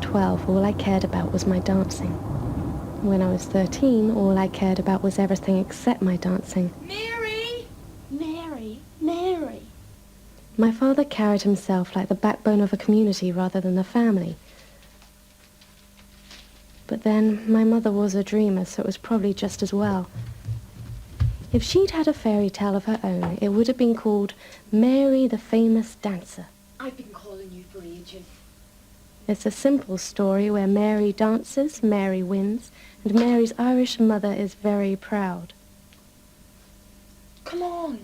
12, all I cared about was my dancing. When I was 13, all I cared about was everything except my dancing. Mary! Mary! Mary! My father carried himself like the backbone of a community rather than a family. But then, my mother was a dreamer, so it was probably just as well. If she'd had a fairy tale of her own, it would have been called Mary the Famous Dancer. I've been calling you for ages. It's a simple story where Mary dances, Mary wins, and Mary's Irish mother is very proud. Come on,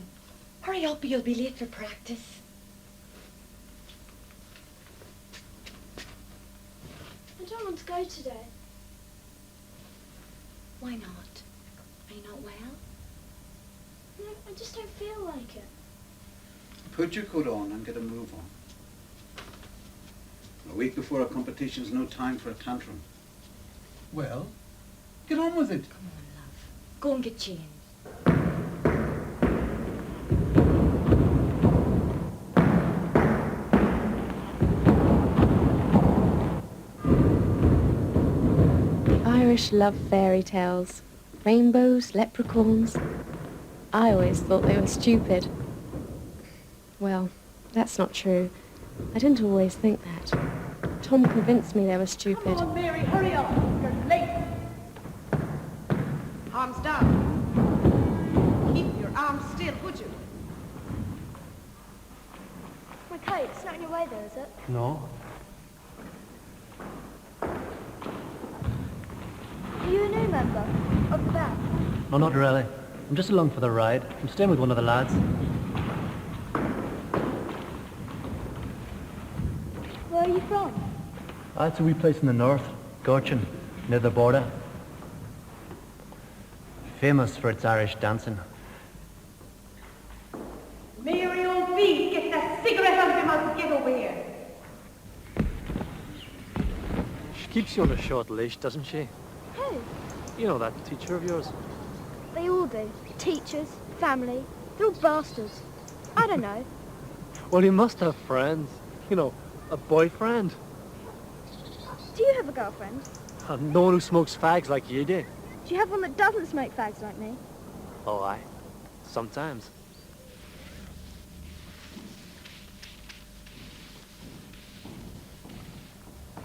hurry up or you'll be late for practice. I don't want to go today. Why not? Are you not well? No, I just don't feel like it. Put your coat on and get a move on. A week before a competition's no time for a tantrum. Well, get on with it. Come on, love. Go and get changed. The Irish love fairy tales. Rainbows, leprechauns. I always thought they were stupid. Well, that's not true. I didn't always think that. Tom convinced me they were stupid. Come on, Mary, hurry up. You're late. Arms down. Keep your arms still, would you? My coat, it's not in your way though, is it? No. Are you a new member of the band? No, not really. I'm just along for the ride. I'm staying with one of the lads. Where are you from? It's a wee place in the north, Gorchin, near the border. Famous for its Irish dancing. Mary O'B, get that cigarette out of your mouth and get over here. She keeps you on a short leash, doesn't she? Who? You know that teacher of yours. They all do. Teachers, family, they're all bastards. I don't know. Well, you must have friends. You know, a boyfriend. Do you have a girlfriend? No one who smokes fags like you do. Do you have one that doesn't smoke fags like me? Oh, aye. Sometimes.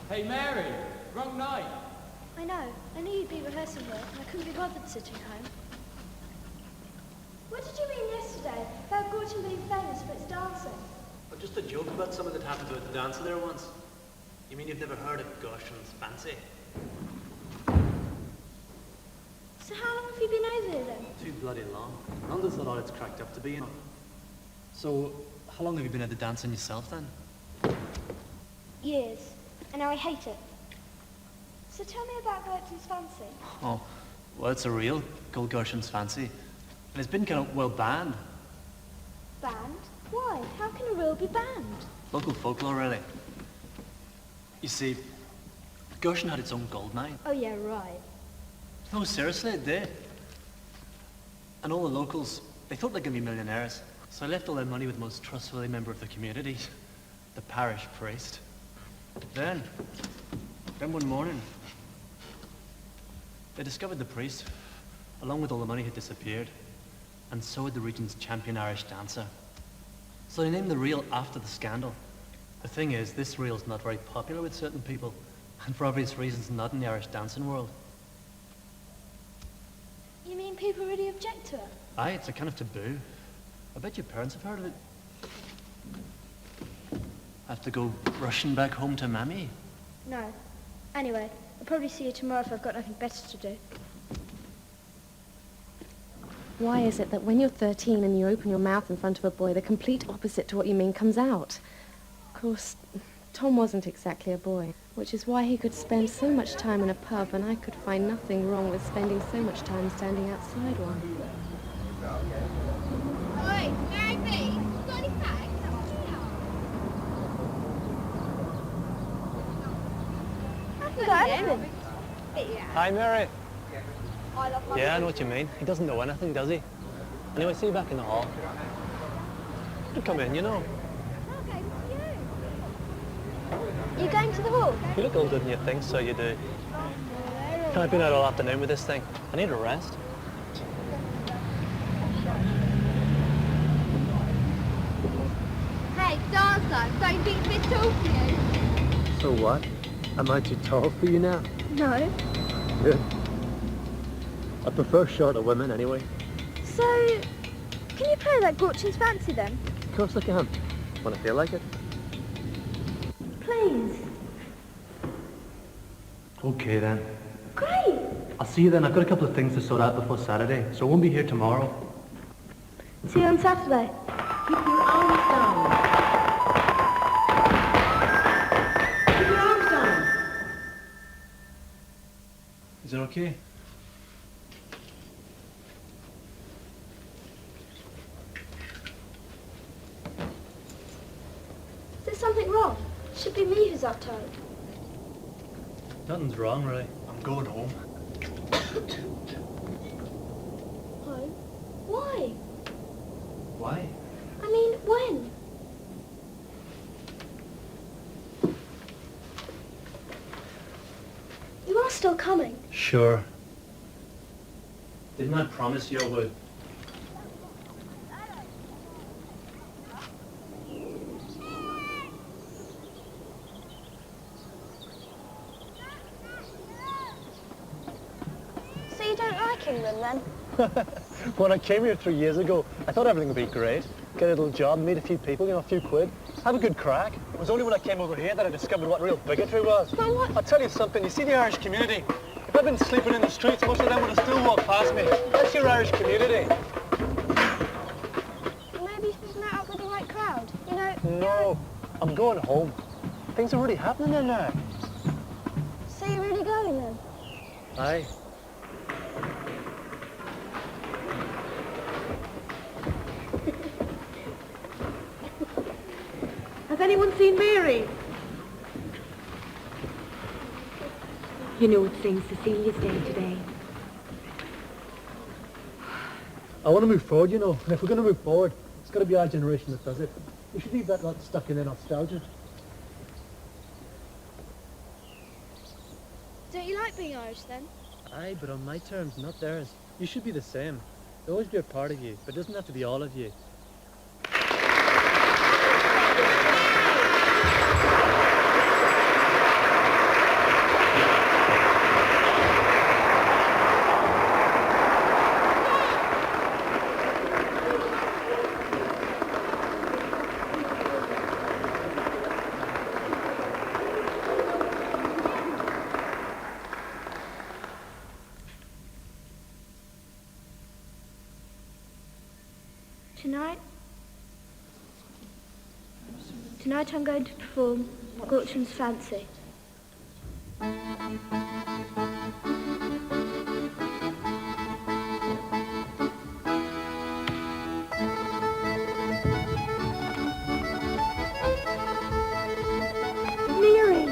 Hey, Mary, wrong night. I know. I knew you'd be rehearsing here, and I couldn't be bothered sitting home. What did you mean yesterday about Gorton being famous for its dancing? Well, just a joke about something that happened to a dancer there once. You mean you've never heard of Goshion's fancy? So how long have you been over here then? Too bloody long. London's not all it's cracked up to be, you know. So, how long have you been at the dancing yourself then? Years. And now I hate it. So tell me about Gorton's fancy. Oh, well, it's a real Goshion's fancy. And it's been kind of, well, banned. Banned? Why? How can a reel be banned? Local folklore, really. You see, Goshen had its own gold mine. Oh yeah, right. No, seriously, it did. And all the locals, they thought they'd be millionaires. So I left all their money with the most trustworthy member of the community, the parish priest. Then one morning, they discovered the priest, along with all the money, had disappeared. And so had the region's champion Irish dancer. So they named the reel after the scandal. The thing is, this reel's not very popular with certain people, and for obvious reasons not in the Irish dancing world. You mean people really object to it? Aye, it's a kind of taboo. I bet your parents have heard of it. Have to go rushing back home to Mammy? No. Anyway, I'll probably see you tomorrow if I've got nothing better to do. Why is it that when you're 13 and you open your mouth in front of a boy, the complete opposite to what you mean comes out? Of course, Tom wasn't exactly a boy, which is why he could spend so much time in a pub and I could find nothing wrong with spending so much time standing outside one. Oi, Mary B, got any fags? I haven't got anything. Hi, Mary. I love my Yeah, I know what you mean. He doesn't know anything, does he? Anyway, see you back in the hall. You come in, you know. Okay, this is you. You going to the hall? You look older than you think, so you do. I've been out all afternoon with this thing. I need a rest. Hey, dance time. Don't you think it's a bit tall for you? So what? Am I too tall for you now? No. Good. I prefer shorter women anyway. So, can you play that Gorchin's Fancy then? Of course I can. When I feel like it. Please. Okay then. Great. I'll see you then. I've got a couple of things to sort out before Saturday, so I won't be here tomorrow. See you on Saturday. Keep your arms down. Keep your arms down. Is it okay? Is there something wrong? It should be me who's uptight. Nothing's wrong, really. I'm going home. Home? Why? Why? I mean, when? You are still coming. Sure. Didn't I promise you I would? So you don't like England then? When I came here 3 years ago, I thought everything would be great. Get a little job, meet a few people, you know, a few quid. Have a good crack. It was only when I came over here that I discovered what real bigotry was. But what? I'll tell you something, you see the Irish community? If I'd been sleeping in the streets, most of them would have still walked past me. That's your Irish community. Maybe you've met up with the right crowd. You know... No, I'm going home. Things are really happening in there. So you're really going then? Aye. Has anyone seen Mary? You know it's St. Cecilia's Day today. I want to move forward, you know, and if we're going to move forward, it's got to be our generation that does it. We should leave that lot stuck in their nostalgia. Don't you like being Irish then? Aye, but on my terms, not theirs. You should be the same. There'll always be a part of you, but it doesn't have to be all of you. Tonight I'm going to perform Gorchin's Fancy. Mary!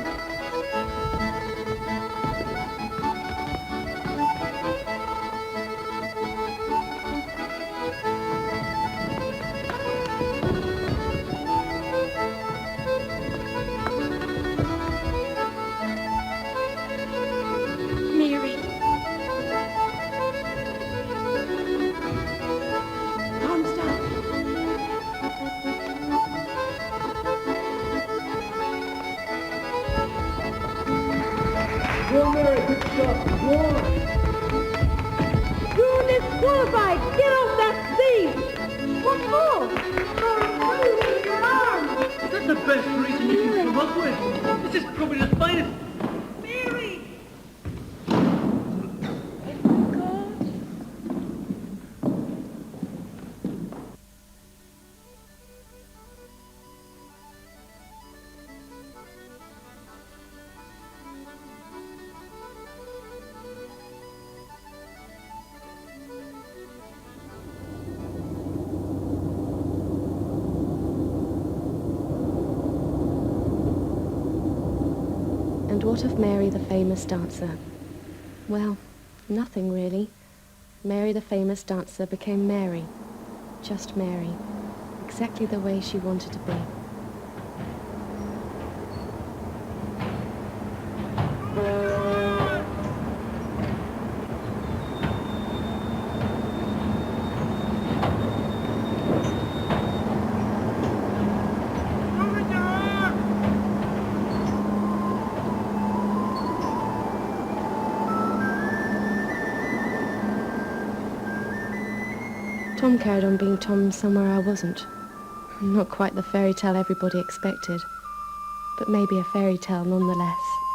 You're disqualified! Get off that seat! What for? For moving your arms! Is that the best reason you can come up with? This is probably the finest. Mary! And what of Mary the famous dancer? Well, nothing really. Mary the famous dancer became Mary. Just Mary. Exactly the way she wanted to be. Tom carried on being Tom somewhere I wasn't. Not quite the fairy tale everybody expected, but maybe a fairy tale nonetheless.